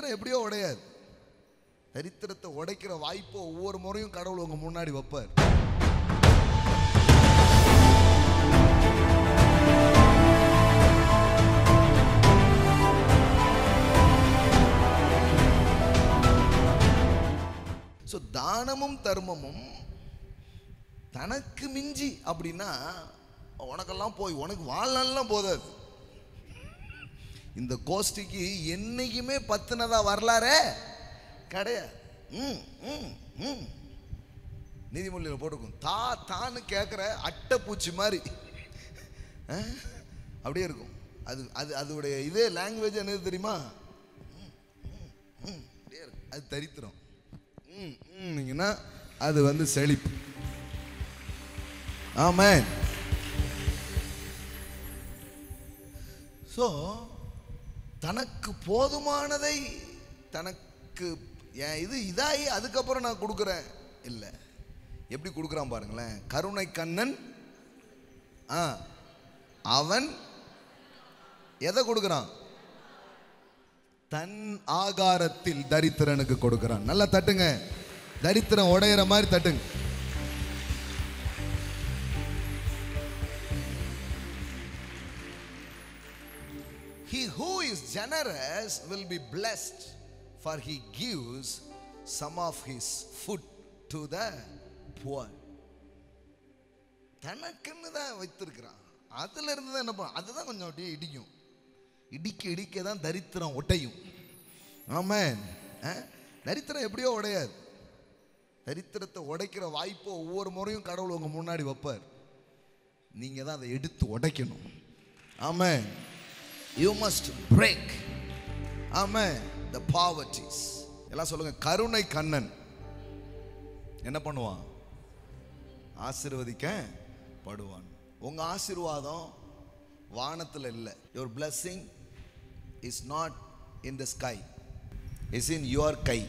தரித்திரம் எப்படியோ உடையாது. தரித்திரத்தை உடைக்கிற வாய்ப்பை ஒவ்வொரு முறையும் கடவுள் உங்க முன்னாடி வைப்பார். ஸோ தானமும் தர்மமும் தனக்கு மிஞ்சி அப்படின்னா உனக்கெல்லாம் போய் உனக்கு வாழ்நாள்லாம் போதாது. இந்த கோஷ்டிக்கு என்னைக்குமே பத்துனதா வரலாறே கிடையாது. நீதிமொழியில் போட்டிருக்கும், தான்னு கேட்குற அட்டைப்பூச்சி மாதிரி அப்படியே இருக்கும். அதோடைய இதே லாங்குவேஜ் என்னது தெரியுமா? அது தரித்திரம். நீங்கன்னா அது செழிப்பு. ஆமென். ஸோ தனக்கு போதுமானதை தனக்கு இது இதாகி அதுக்கப்புறம் நான் கொடுக்குறேன் இல்லை. எப்படி கொடுக்குறான் பாருங்களேன். கருணை கண்ணன் அவன் எதை கொடுக்குறான்? தன் ஆகாரத்தில் தரித்திரனுக்கு கொடுக்குறான். நல்லா தட்டுங்க, தரித்திரம் உடையிற மாதிரி தட்டுங்க. He who is generous will be blessed, for he gives some of his food to the poor. தனக்குன்னு தான் வைத்திருக்கிறான். அதுல இருந்து தான் என்ன பண்ண, அதுதான் கொஞ்சம் அப்படியே இடிக்கும். இடிக்க தான் தரித்திரம் ஒட்டையும். ஆமென். தரித்திரம் எப்படியோ உடையாது. தரித்திரத்தை உடைக்கிற வாய்ப்பை ஒவ்வொரு முறையும் கடவுள் உங்க முன்னாடி வைப்பார். நீங்க தான் அதை எடுத்து உடைக்கணும். ஆமென். You must break. Amen. The poverties. எல்லாம் சொல்லுங்க. கருணை கண்ணன் என்ன பண்ணுவான்? ஆசீர்வதிக்கப்படுவான். உங்க ஆசீர்வாதம் வானத்தில் இல்லை. Your blessing is not in the sky. It's in your guy.